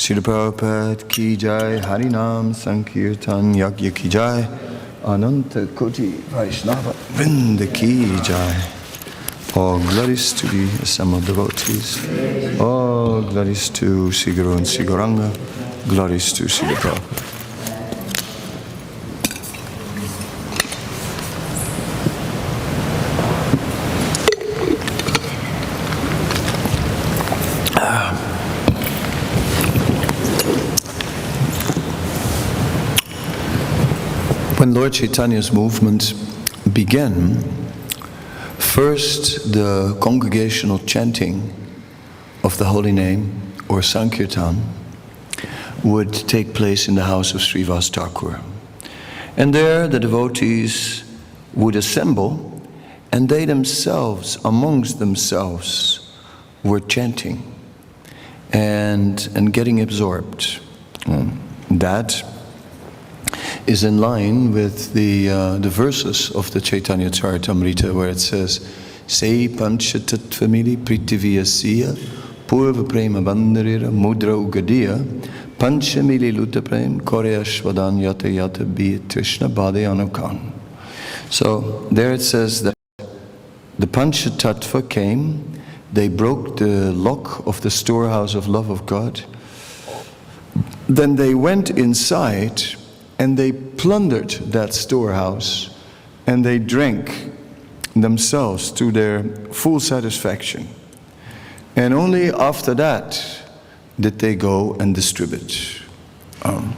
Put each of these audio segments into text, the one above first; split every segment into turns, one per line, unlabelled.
Srila Prabhupada ki jai, Harinam Sankirtan Yagya ki jai, Ananta Koti Vaishnava Vrinda ki jai. All glories to the assembled devotees. All glories to Sri Guru and Sri Gauranga. Glories to Srila Prabhupada. When Lord Chaitanya's movement began, first the congregational chanting of the holy name, or Sankirtan, would take place in the house of Srivas Thakur. And there the devotees would assemble, and they themselves, amongst themselves, were chanting and getting absorbed. That is in line with the verses of the Caitanya Charitamrita, where it says, "Se panchatatvamili pritiviyasya purva prema bandharira mudra ugadiya panchamili lutaprem korea shvadan yata yata biyat Krishna bhade anukan." So there it says that the Panchatattva came, they broke the lock of the storehouse of love of God, then they went inside and they plundered that storehouse, and they drank themselves to their full satisfaction. And only after that did they go and distribute. And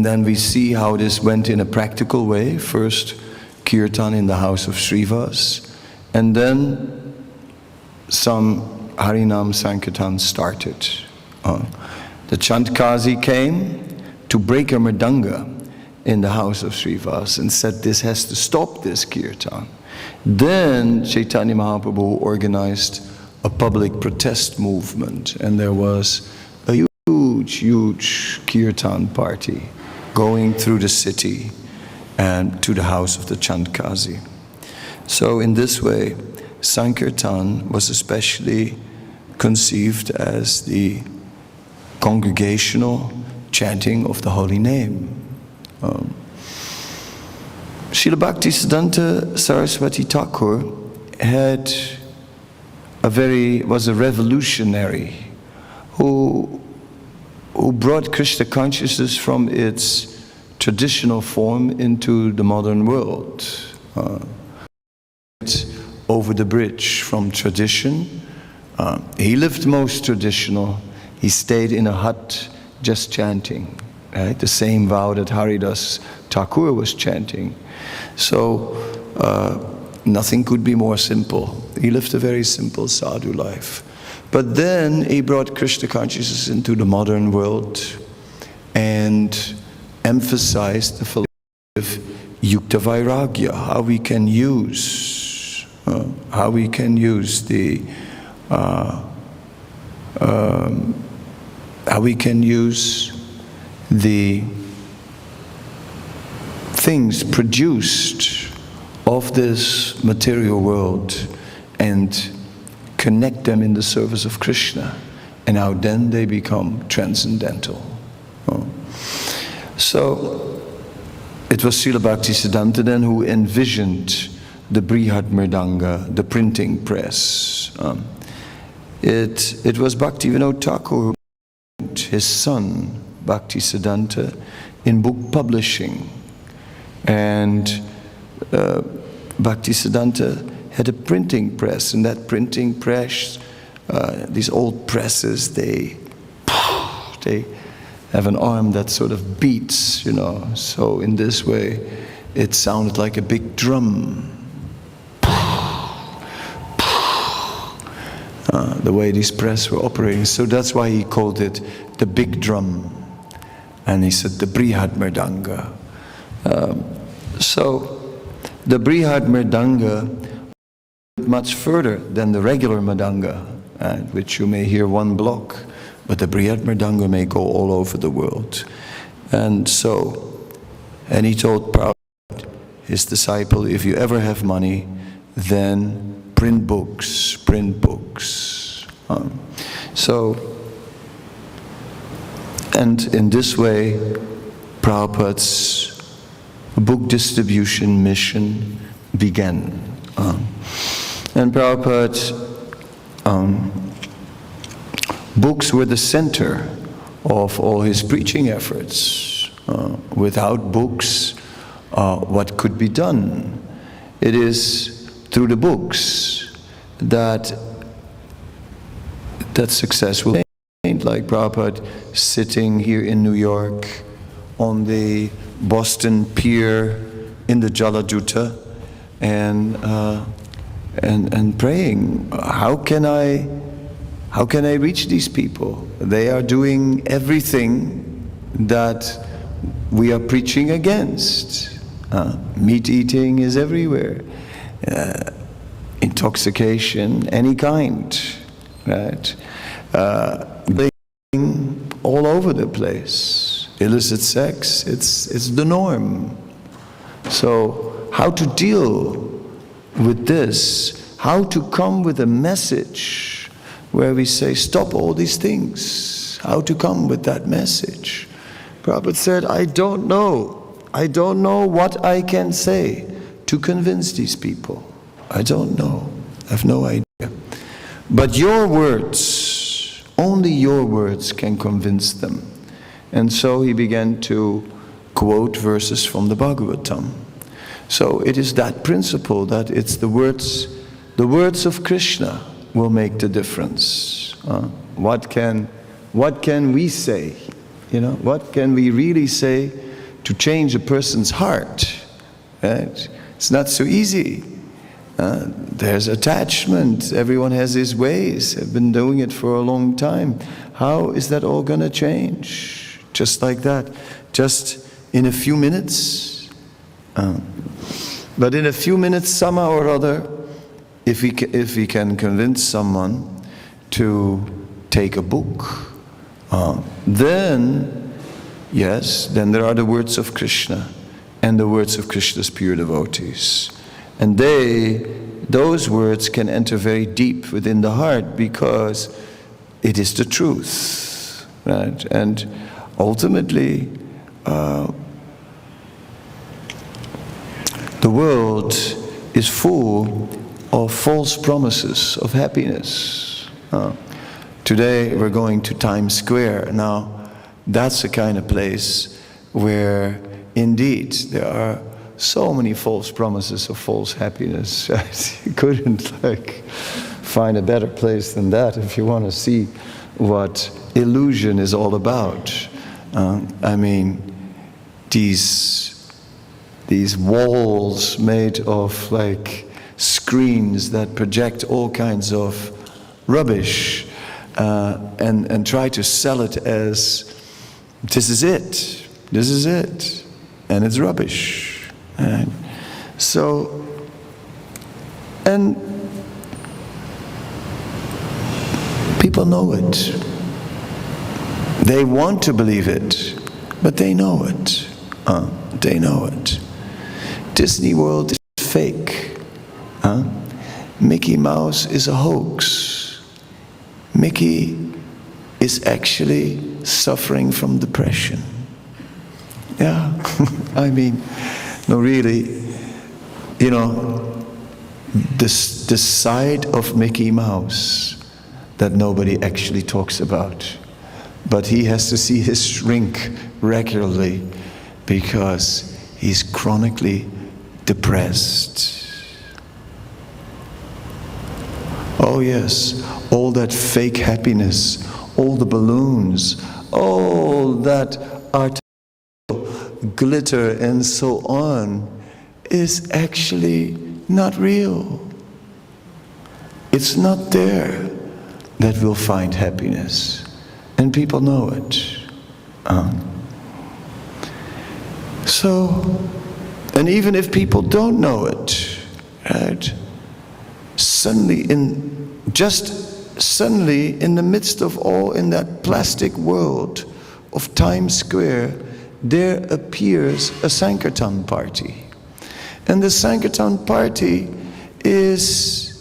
then we see how this went in a practical way. First, Kirtan in the house of Srivas, and then some Harinam Sankirtan started. The Chandkazi came to break a mridanga in the house of Srivas and said this has to stop, this kirtan. Then Chaitanya Mahaprabhu organized a public protest movement, and there was a huge kirtan party going through the city and to the house of the Chandkazi. So in this way, Sankirtan was especially conceived as the congregational chanting of the holy name. Srila Bhaktisiddhanta Saraswati Thakur was a revolutionary who brought Krishna consciousness from its traditional form into the modern world. Over the bridge from tradition. He lived most traditional. He stayed in a hut just chanting, right? The same vow that Haridas Thakur was chanting. So nothing could be more simple. He lived a very simple sadhu life. But then he brought Krishna consciousness into the modern world and emphasized the philosophy of yukta vairagya, how we can use the things produced of this material world and connect them in the service of Krishna, and how then they become transcendental. So it was Srila Bhaktisiddhanta then who envisioned the Brihad Mridanga, the printing press. It was Bhaktivinoda Thakur who put his son, Bhaktisiddhanta, in book publishing. And Bhaktisiddhanta had a printing press, and that printing press, these old presses, they have an arm that sort of beats, So in this way, it sounded like a big drum. The way these press were operating. So that's why he called it the big drum. And he said the Brihad Mridanga. So the Brihad Mridanga went much further than the regular Mridanga, which you may hear one block, but the Brihad Mridanga may go all over the world. And he told Prabhupada, his disciple, if you ever have money, then print books. And in this way, Prabhupada's book distribution mission began. And Prabhupada's books were the center of all his preaching efforts. Without books, what could be done? It is through the books that success will be made. Like Prabhupada sitting here in New York on the Boston Pier in the Jaladuta and praying, how can I reach these people? They are doing everything that we are preaching against. Meat eating is everywhere. Intoxication, any kind, right? All over the place. Illicit sex, it's the norm. So how to deal with this? How to come with a message where we say, stop all these things? How to come with that message? Prabhupada said, I don't know. I don't know what I can say to convince these people. I don't know. I have no idea. But your words, only your words can convince them. And so he began to quote verses from the Bhagavatam. So it is that principle that it's the words of Krishna will make the difference. What can we say? What can we really say to change a person's heart? Right? It's not so easy. There's attachment. Everyone has his ways. I've been doing it for a long time. How is that all going to change? Just like that. Just in a few minutes. But in a few minutes, somehow or other, if we can convince someone to take a book, then there are the words of Krishna and the words of Krishna's pure devotees. And those words can enter very deep within the heart because it is the truth, right? And ultimately, the world is full of false promises of happiness. Today we're going to Times Square. Now, that's the kind of place where indeed there are so many false promises of false happiness. You couldn't find a better place than that if you want to see what illusion is all about. These walls made of screens that project all kinds of rubbish and try to sell it as this is it, and it's rubbish. And so, and people know it. They want to believe it, but they know it. They know it. Disney World is fake. Mickey Mouse is a hoax. Mickey is actually suffering from depression. Yeah, no, really, this side of Mickey Mouse that nobody actually talks about. But he has to see his shrink regularly because he's chronically depressed. Oh yes, all that fake happiness, all the balloons, all that artificial glitter and so on is actually not real. It's not there that we'll find happiness. And people know it. And even if people don't know it, right? Suddenly in the midst of all in that plastic world of Times Square, there appears a Sankirtan party. And the Sankirtan party is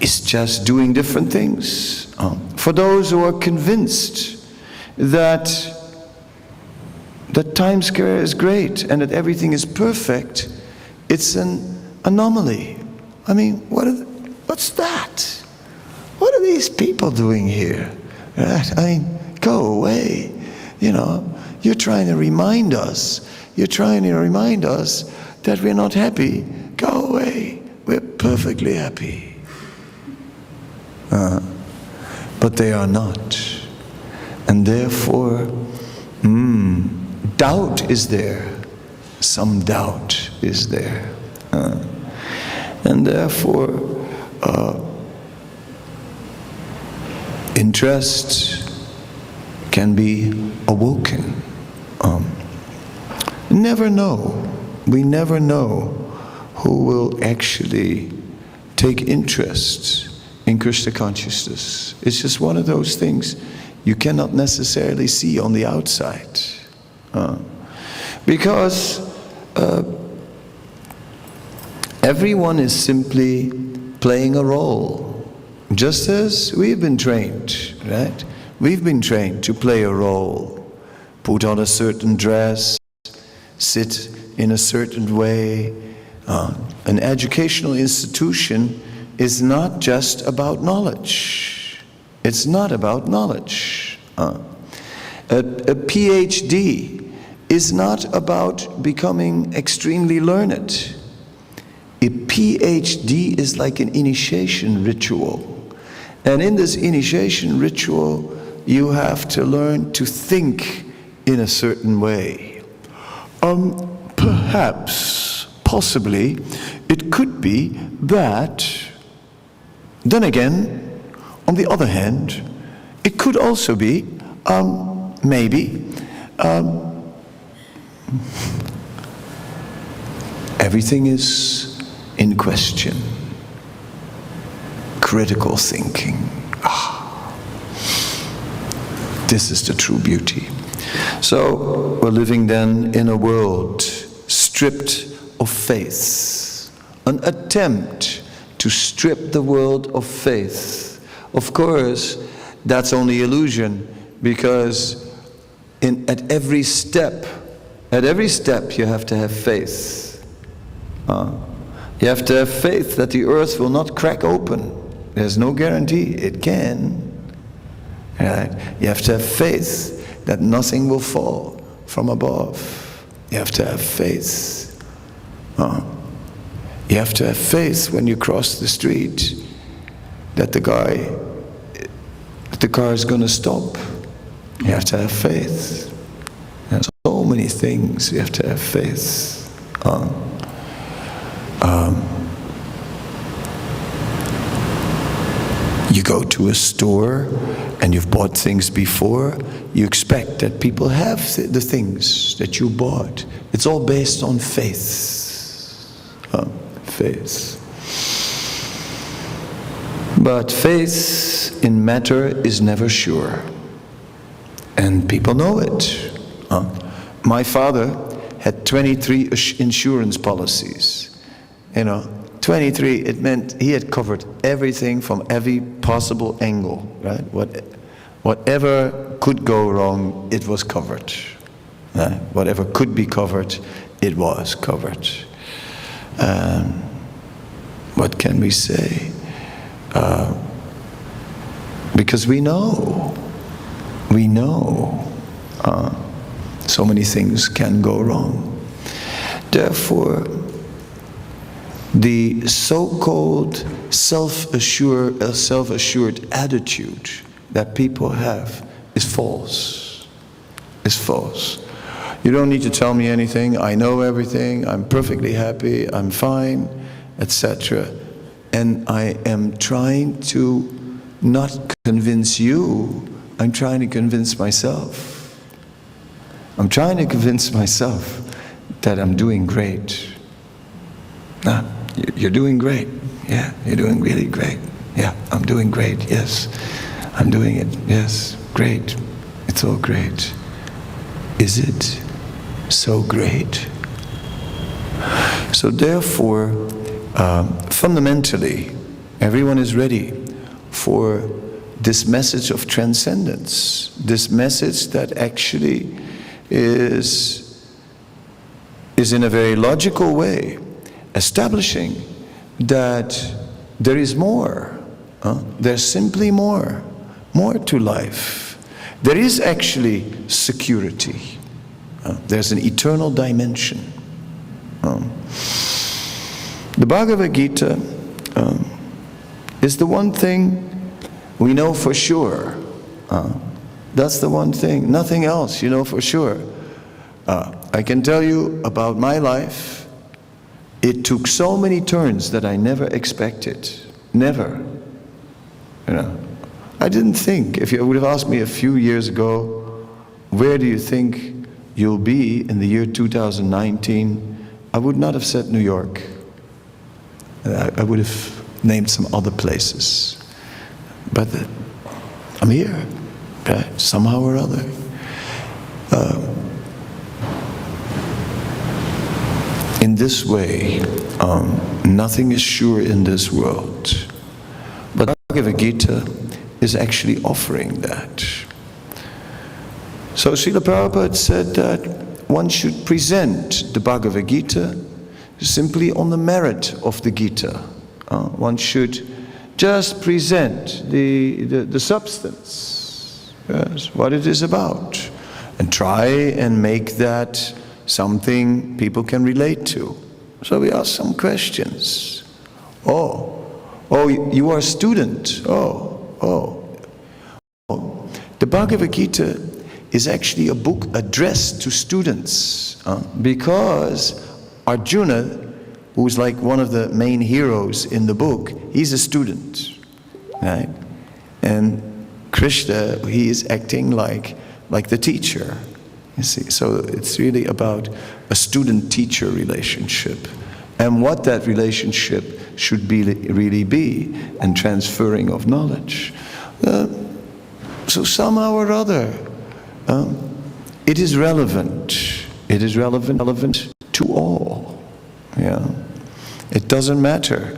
is just doing different things. For those who are convinced that Times Square is great and that everything is perfect, it's an anomaly. I mean, what's that? What are these people doing here? Right? I mean, go away. You're trying to remind us. You're trying to remind us that we're not happy. Go away. We're perfectly happy. But they are not. And therefore, doubt is there. Some doubt is there. And therefore, interest can be awoken. Never know. We never know who will actually take interest in Krishna consciousness. It's just one of those things you cannot necessarily see on the outside. Because everyone is simply playing a role. Just as we've been trained, right? We've been trained to play a role. Put on a certain dress, sit in a certain way. An educational institution is not just about knowledge. It's not about knowledge. A PhD is not about becoming extremely learned. A PhD is like an initiation ritual. And in this initiation ritual, you have to learn to think in a certain way. Perhaps, possibly, it could be that, then again, on the other hand, it could also be, maybe, everything is in question. Critical thinking. This is the true beauty. So we're living then in a world stripped of faith. An attempt to strip the world of faith. Of course, that's only illusion, because at every step you have to have faith. You have to have faith that the earth will not crack open. There's no guarantee it can. Right? You have to have faith that nothing will fall from above. You have to have faith. You have to have faith when you cross the street that the car is going to stop. You have to have faith. There's so many things you have to have faith. You go to a store and you've bought things before, you expect that people have the things that you bought. It's all based on faith. Faith. But faith in matter is never sure. And people know it. My father had 23 insurance policies. 23, it meant he had covered everything from every possible angle, right? Whatever could go wrong, it was covered. Right? Whatever could be covered, it was covered. What can we say? Because we know so many things can go wrong. Therefore, the so-called self-assured attitude that people have is false. It's false. You don't need to tell me anything. I know everything. I'm perfectly happy. I'm fine, etc. And I am trying to not convince you. I'm trying to convince myself. I'm trying to convince myself that I'm doing great. You're doing great. Yeah, you're doing really great. Yeah, I'm doing great. Yes, I'm doing it. Yes, great. It's all great. Is it so great? So therefore, fundamentally, Everyone is ready for this message of transcendence, this message that actually is in a very logical way establishing that there is more. There's simply more to life. There is actually security. There's an eternal dimension. The Bhagavad Gita is the one thing we know for sure. That's the one thing, nothing else you know for sure. I can tell you about my life. It took so many turns that I never expected. Never. I didn't think, if you would have asked me a few years ago, where do you think you'll be in the year 2019, I would not have said New York. I would have named some other places. But I'm here, okay? Somehow or other. In this way, nothing is sure in this world. But the Bhagavad Gita is actually offering that. So Srila Prabhupada said that one should present the Bhagavad Gita simply on the merit of the Gita. One should just present the substance, yes, what it is about, and try and make that something people can relate to. So we ask some questions. Oh, you are a student. The Bhagavad Gita is actually a book addressed to students, because Arjuna, who's like one of the main heroes in the book, he's a student, right? And Krishna, he is acting like the teacher, you see. So it's really about a student-teacher relationship, and what that relationship should really be, and transferring of knowledge. So somehow or other, it is relevant. It is relevant to all. Yeah, it doesn't matter.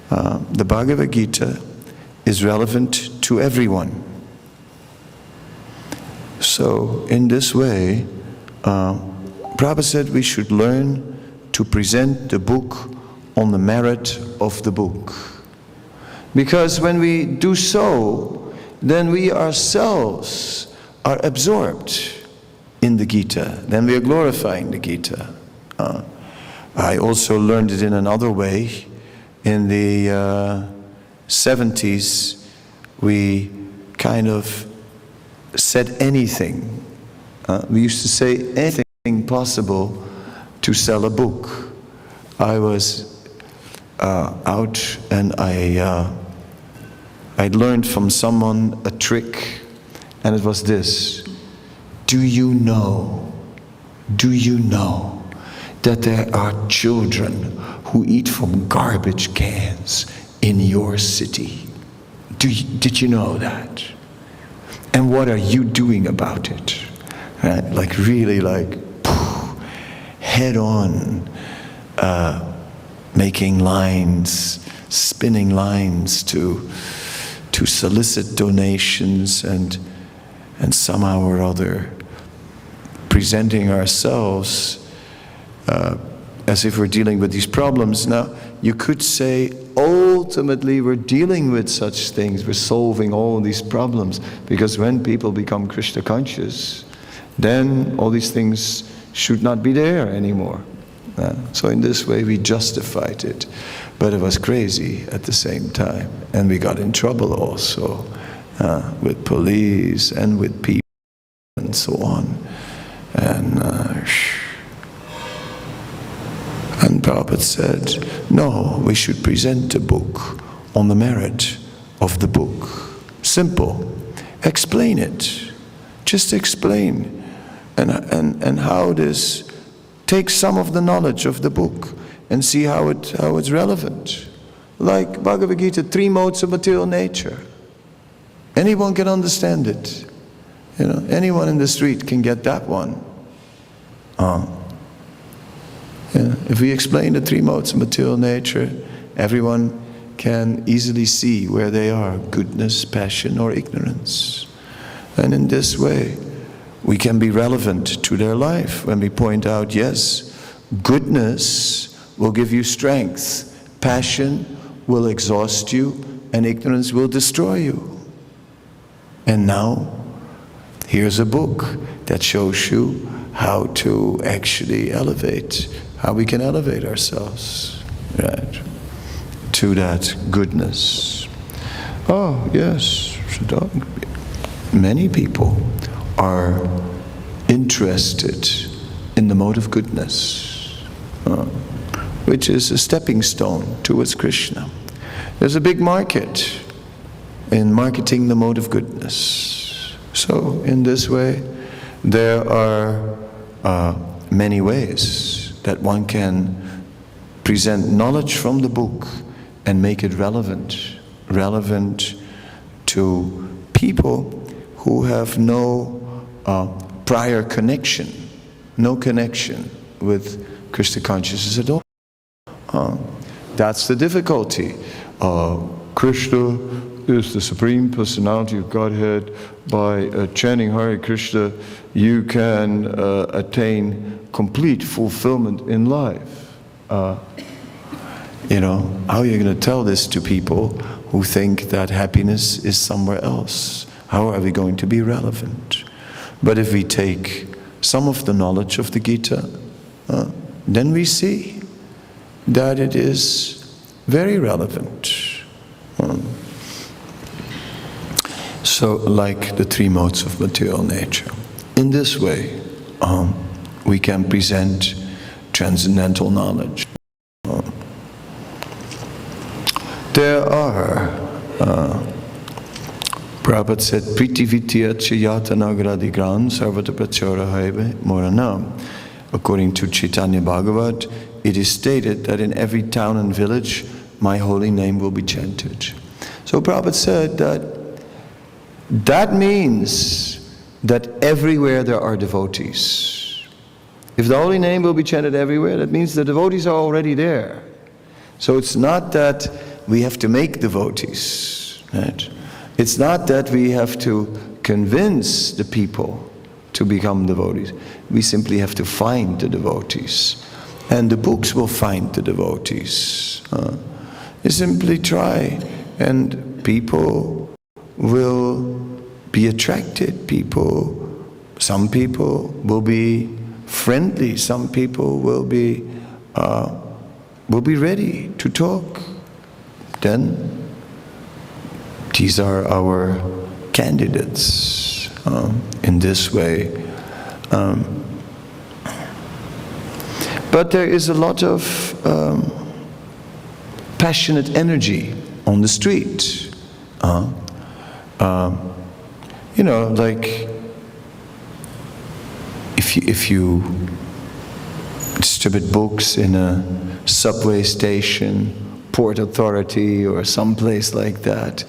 The Bhagavad Gita is relevant to everyone. So in this way, Prabhupada said we should learn to present the book on the merit of the book. Because when we do so, then we ourselves are absorbed in the Gita. Then we are glorifying the Gita. I also learned it in another way. In the 70s, we kind of said anything. We used to say anything possible to sell a book. I was out and I learned from someone a trick, and it was this: do you know that there are children who eat from garbage cans in your city? Did you know that? And what are you doing about it? Right? Like really, like head on, making lines, spinning lines to solicit donations, and somehow or other presenting ourselves as if we're dealing with these problems. Now, you could say, ultimately, we're dealing with such things, we're solving all these problems, because when people become Krishna conscious, then all these things should not be there anymore. So in this way, we justified it. But it was crazy at the same time. And we got in trouble also with police and with people and so on. And Prabhupada said, no, we should present the book on the merit of the book. Simple. Explain it. Just explain. And how this takes some of the knowledge of the book and see how it's relevant. Like Bhagavad Gita, 3 modes of material nature. Anyone can understand it. You know, anyone in the street can get that one. If we explain the 3 modes of material nature, everyone can easily see where they are, goodness, passion, or ignorance. And in this way, we can be relevant to their life when we point out, yes, goodness will give you strength, passion will exhaust you, and ignorance will destroy you. And now, here's a book that shows you how to actually elevate, how we can elevate ourselves, right, to that goodness. Oh, yes, many people are interested in the mode of goodness, which is a stepping stone towards Krishna. There's a big market in marketing the mode of goodness. So in this way, there are many ways that one can present knowledge from the book and make it relevant to people who have no prior connection, no connection with Krishna consciousness at all. That's the difficulty. Krishna is the Supreme Personality of Godhead. By chanting Hare Krishna, you can attain complete fulfillment in life. You know, how are you going to tell this to people who think that happiness is somewhere else? How are we going to be relevant? But if we take some of the knowledge of the Gita, then we see that it is very relevant. So, like the three modes of material nature. In this way, we can present transcendental knowledge. There are, Prabhupada said, Priti Vitya Chayata Nagaradigram Sarvata Prachara Haive Moranam. According to Chaitanya Bhagavad, it is stated that in every town and village, my holy name will be chanted. So Prabhupada said that means that everywhere there are devotees. If the holy name will be chanted everywhere, that means the devotees are already there. So it's not that we have to make devotees, right? It's not that we have to convince the people to become devotees. We simply have to find the devotees. And the books will find the devotees. You simply try, and people will be attracted. Some people will be friendly. Some people will be ready to talk. Then these are our candidates in this way. But there is a lot of passionate energy on the street. You know, like if you distribute books in a subway station, Port Authority, or some place like that,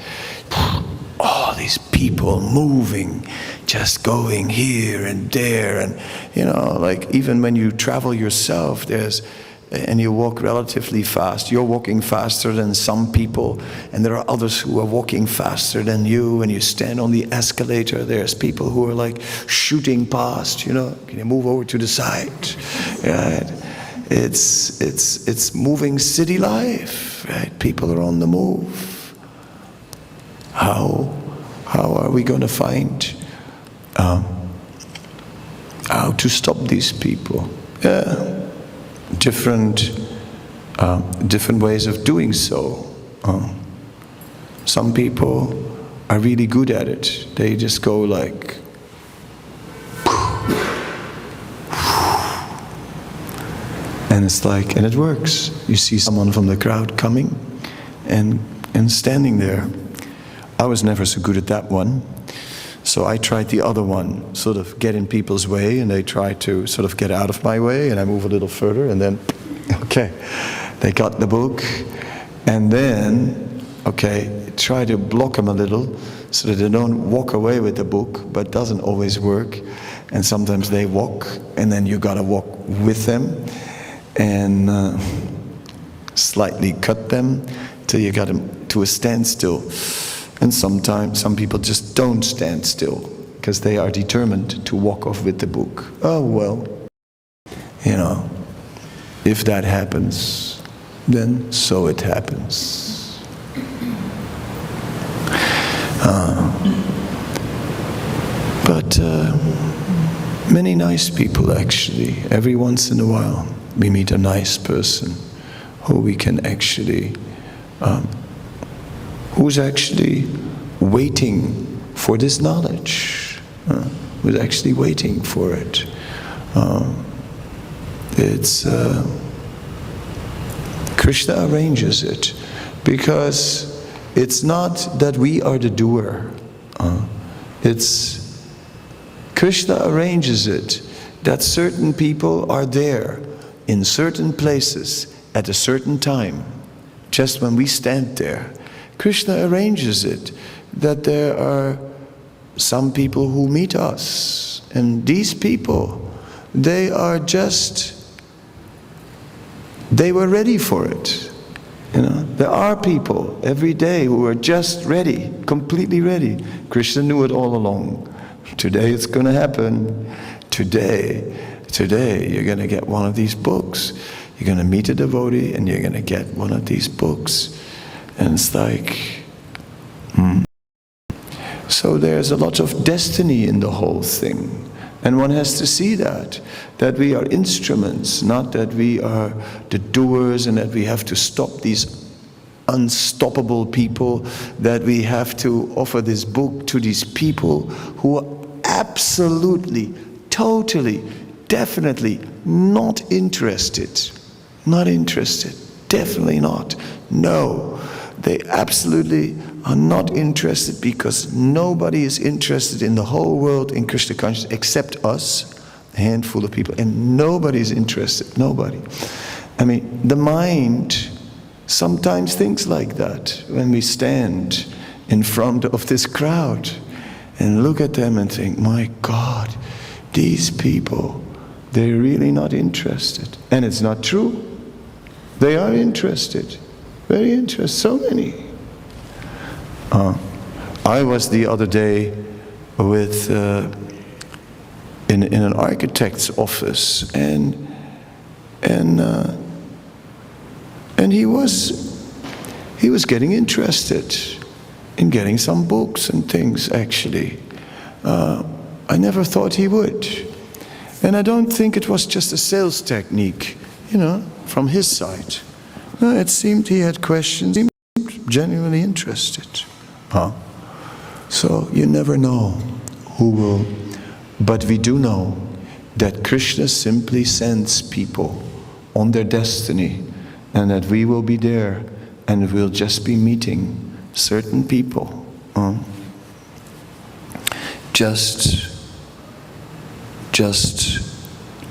all these people moving, just going here and there, and you know, like even when you travel yourself, and you walk relatively fast, you're walking faster than some people, and there are others who are walking faster than you, and you stand on the escalator, there's people who are like shooting past, you know, can you move over to the side? Right? It's moving city life, right? People are on the move. How are we going to find how to stop these people? Yeah. Different ways of doing so. Some people are really good at it. They just go like, and it's like, and it works. You see someone from the crowd coming and standing there. I was never so good at that one. So I tried the other one, sort of get in people's way, and they try to sort of get out of my way, and I move a little further, and then, okay, they got the book, and then, okay, try to block them a little so that they don't walk away with the book, but it doesn't always work. And sometimes they walk, and then you gotta walk with them, and slightly cut them till you got them to a standstill. And sometimes some people just don't stand still because they are determined to walk off with the book. Oh well, you know, if that happens, then so it happens. But many nice people actually. Every once in a while we meet a nice person who we can actually, who's actually waiting for this knowledge, who's actually waiting for it. Krishna arranges it, because it's not that we are the doer. It's Krishna arranges it that certain people are there in certain places at a certain time. Just when we stand there, Krishna arranges it that there are some people who meet us, and these people, they were ready for it. You know, there are people every day who are just ready, completely ready. Krishna knew it all along. Today it's going to happen. Today you're going to get one of these books. You're going to meet a devotee and you're going to get one of these books. And it's like, So there's a lot of destiny in the whole thing. And one has to see that we are instruments, not that we are the doers and that we have to stop these unstoppable people, that we have to offer this book to these people who are absolutely, totally, definitely not interested. Not interested. Definitely not. No. They absolutely are not interested, because nobody is interested in the whole world in Krishna consciousness except us, a handful of people, and nobody is interested, nobody. I mean, the mind sometimes thinks like that when we stand in front of this crowd and look at them and think, my God, these people, they're really not interested. And it's not true. They are interested. Very interested, so many. I was the other day with in an architect's office, and he was getting interested in getting some books and things. Actually, I never thought he would, and I don't think it was just a sales technique, you know, from his side. No, it seemed he had questions. He seemed genuinely interested. So you never know who will, but we do know that Krishna simply sends people on their destiny, and that we will be there and we'll just be meeting certain people. Just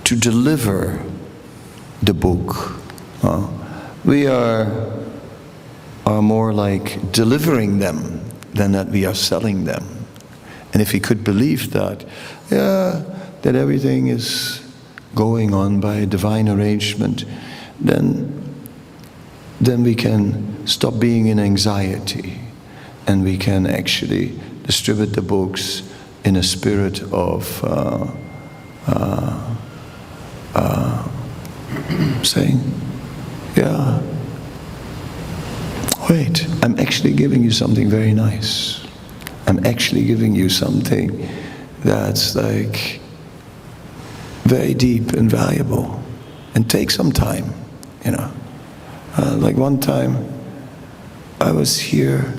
to deliver the book. We are more like delivering them than that we are selling them. And if we could believe that, that everything is going on by a divine arrangement, then we can stop being in anxiety, and we can actually distribute the books in a spirit of saying, yeah, wait, I'm actually giving you something very nice. I'm actually giving you something that's like very deep and valuable, and take some time, you know. Like one time I was here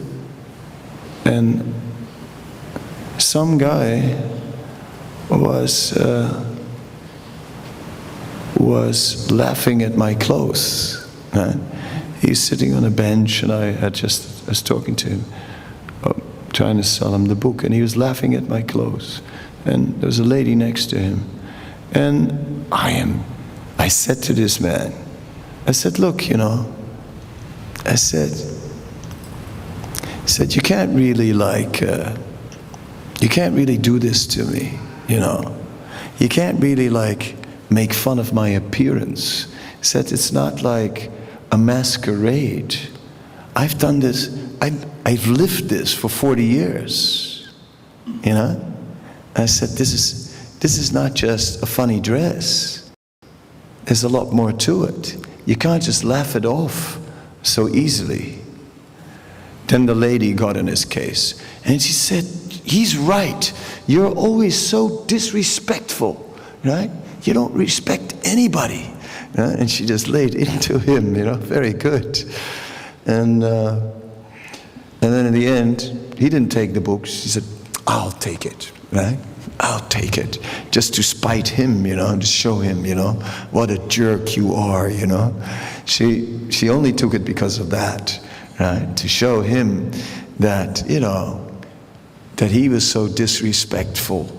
and some guy was laughing at my clothes. He's sitting on a bench, and I was talking to him, trying to sell him the book, and he was laughing at my clothes. And there was a lady next to him. And I said to this man, I said, look, you know, I said, you can't really you can't really do this to me, you know. You can't really make fun of my appearance. I said, it's not like a masquerade. I've done this, I've lived this for 40 years, you know? I said, this is not just a funny dress. There's a lot more to it. You can't just laugh it off so easily. Then the lady got in his case, and she said, he's right. You're always so disrespectful, right? You don't respect anybody. And she just laid into him, very good. And then in the end, he didn't take the books. She said, I'll take it, right? I'll take it. Just to spite him, to show him, what a jerk you are, She only took it because of that, right? To show him that, that he was so disrespectful,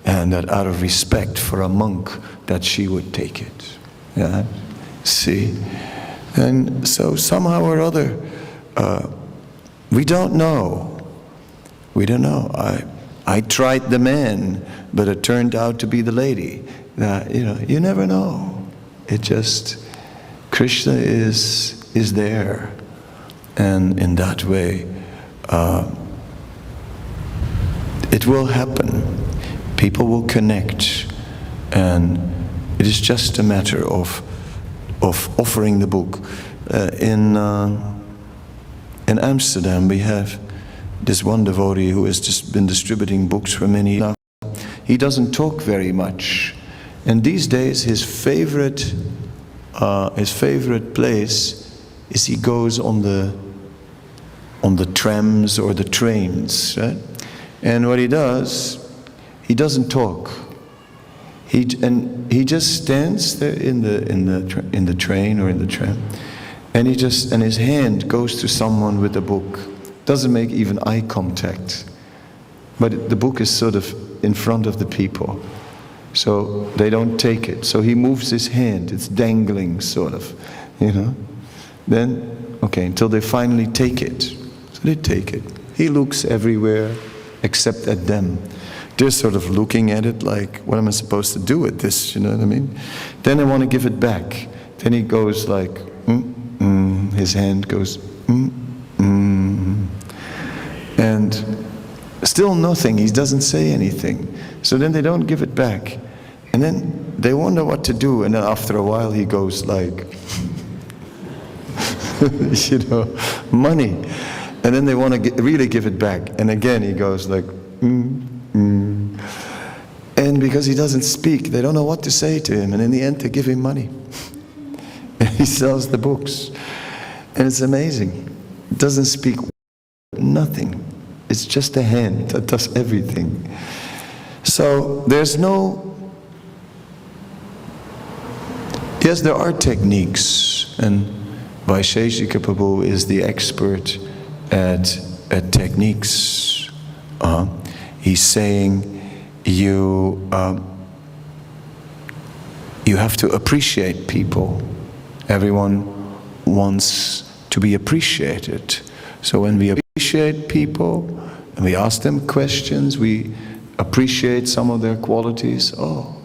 and that out of respect for a monk, that she would take it. Yeah, see? And so somehow or other, we don't know. We don't know. I tried the man, but it turned out to be the lady. You never know. It just, Krishna is there. And in that way, it will happen. People will connect, and it is just a matter of offering the book. In Amsterdam, we have this one devotee who has just been distributing books for many years. He doesn't talk very much, and these days his favorite place is he goes on the trams or the trains, right? And what he does, he doesn't talk. He just stands there in the train or in the tram, and his hand goes to someone with the book. Doesn't make even eye contact, but the book is sort of in front of the people, so they don't take it. So he moves his hand; it's dangling, sort of, Then, okay, until they finally take it. So they take it. He looks everywhere except at them. They're sort of looking at it like, what am I supposed to do with this? You know what I mean? Then they want to give it back. Then he goes like, his hand goes, and still nothing. He doesn't say anything. So then they don't give it back. And then they wonder what to do. And then after a while he goes like, money. And then they want to really give it back. And again he goes like, And because he doesn't speak, they don't know what to say to him. And in the end, they give him money. And he sells the books. And it's amazing. It doesn't speak nothing. It's just a hand that does everything. So there's yes, there are techniques. And Shashi Kapoor is the expert at techniques. He's saying, you have to appreciate people. Everyone wants to be appreciated. So when we appreciate people and we ask them questions, we appreciate some of their qualities,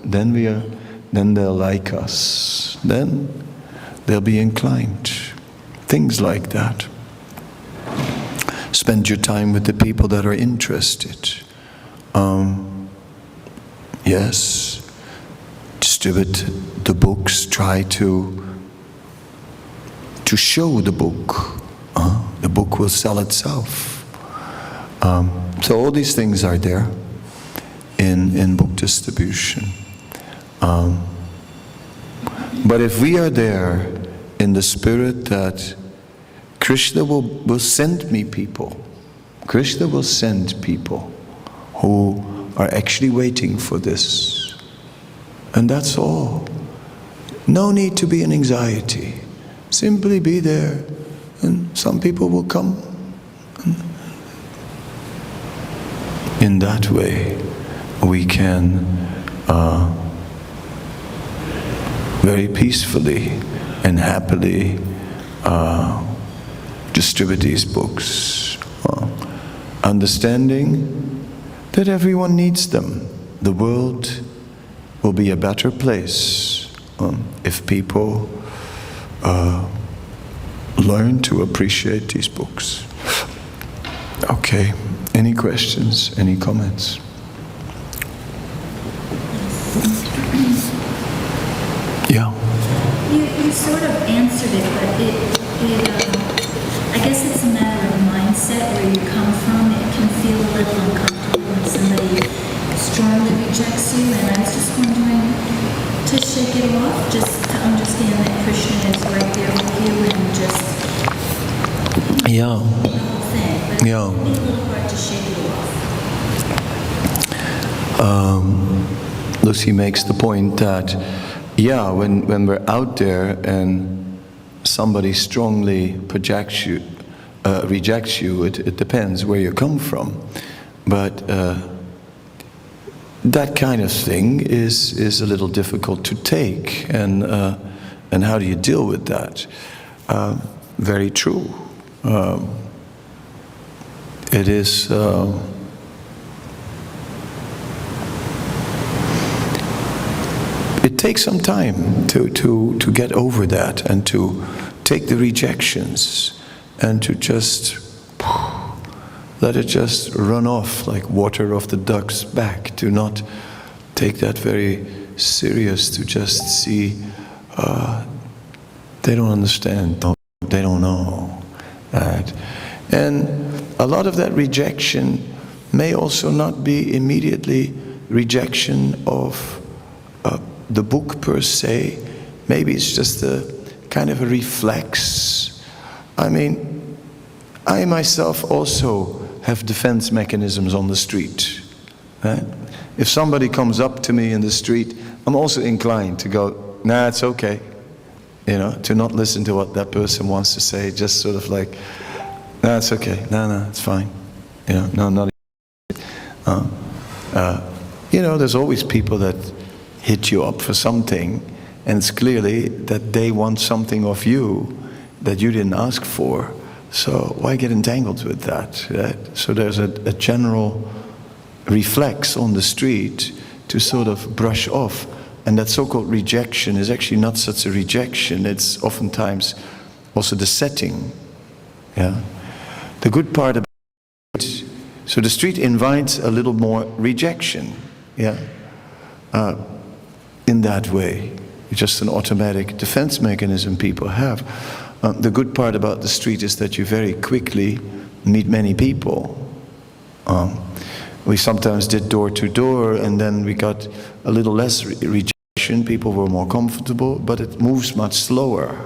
then they'll like us. Then they'll be inclined. Things like that. Spend your time with the people that are interested. Yes, distribute the books, try to show the book. The book will sell itself. So all these things are there in book distribution. But if we are there in the spirit that Krishna will send me people, Krishna will send people who are actually waiting for this. And that's all. No need to be in anxiety. Simply be there, and some people will come. In that way, we can very peacefully and happily distribute these books, understanding that everyone needs them. The world will be a better place if people learn to appreciate these books. Okay, any questions, any comments? Yeah.
You sort of answered it, but I guess it's a matter of mindset where you come from. It can feel a little uncomfortable when somebody strongly rejects you, and I was just wondering to shake it off, just to understand that Krishna is right there with you and just the whole thing. But it can be a little hard to shake it off.
Lucy makes the point that, when we're out there and somebody strongly rejects you, it depends where you come from. But that kind of thing is a little difficult to take, and how do you deal with that? Very true. It is. It takes some time to get over that and to take the rejections and to just let it just run off like water off the duck's back, to not take that very serious, to just see they don't understand, they don't know that. And a lot of that rejection may also not be immediately rejection of the book per se. Maybe it's just a kind of a reflex. I mean, I myself also have defense mechanisms on the street. Right? If somebody comes up to me in the street, I'm also inclined to go, nah, it's okay. To not listen to what that person wants to say, just sort of like, nah, it's okay. No, it's fine. No, not. There's always people that hit you up for something, and it's clearly that they want something of you that you didn't ask for. So why get entangled with that? Right? So there's a general reflex on the street to sort of brush off, and that so-called rejection is actually not such a rejection. It's oftentimes also the setting. Yeah. The good part about it, so the street invites a little more rejection. Yeah. In that way, it's just an automatic defense mechanism people have. The good part about the street is that you very quickly meet many people. We sometimes did door to door, and then we got a little less rejection. People were more comfortable, but it moves much slower.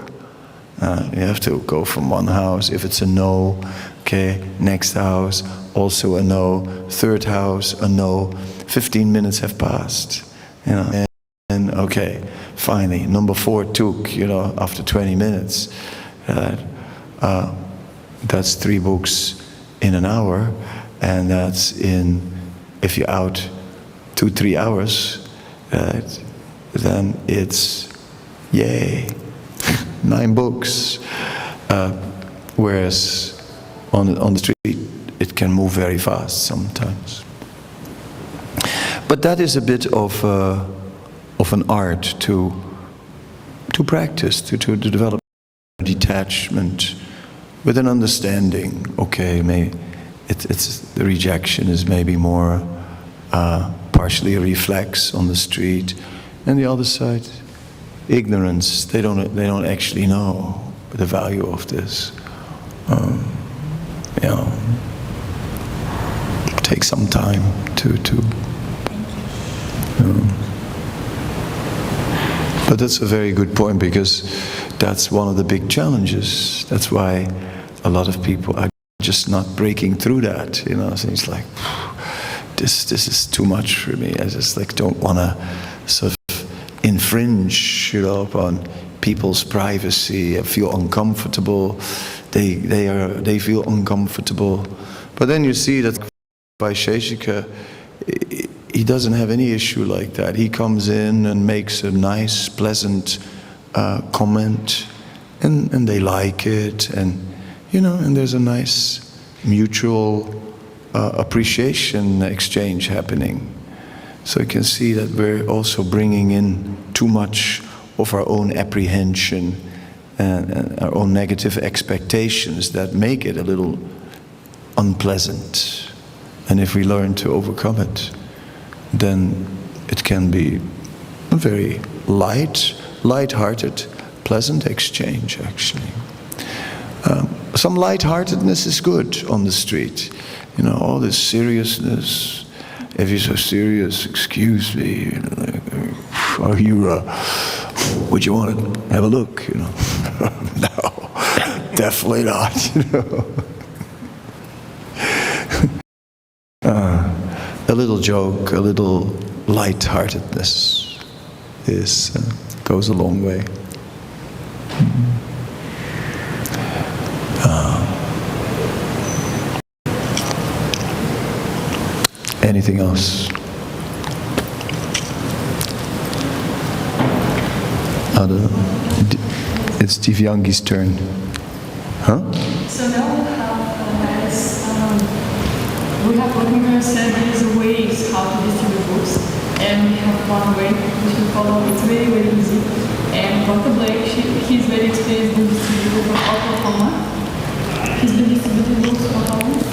You have to go from one house. If it's a no, okay, next house, also a no, third house, a no. 15 minutes have passed, and okay, finally, number 4 took, after 20 minutes. That's 3 books in an hour, and that's if you're out 2-3 hours, then it's, yay, 9 books. Whereas on the street, it can move very fast sometimes. But that is a bit of an art to practice, to develop detachment with an understanding. Okay, maybe it's the rejection is maybe more partially a reflex on the street, and the other side, ignorance. They don't actually know the value of this. Take some time to. But that's a very good point, because that's one of the big challenges. That's why a lot of people are just not breaking through that. So it's like, this is too much for me. I just don't want to sort of infringe, upon people's privacy. I feel uncomfortable. They feel uncomfortable. But then you see that by Shashika, he doesn't have any issue like that. He comes in and makes a nice, pleasant comment, and they like it, and and there's a nice mutual appreciation exchange happening. So you can see that we're also bringing in too much of our own apprehension and our own negative expectations that make it a little unpleasant. And if we learn to overcome it, then it can be a very light-hearted, pleasant exchange, actually. Some light-heartedness is good on the street. You know, all this seriousness. If you're so serious, excuse me. You know, like, are you, would you want to have a look? You know, no, definitely not. You know, a little joke, a little light-heartedness goes a long way. Anything else? It's Divyangi's turn. Huh?
So now we have what we have said is ways how to distribute books, and we have one way which we follow. It's very, very easy. And Dr. Blake, he's very experienced in distributing books for Oklahoma. He's been distributing books for how long?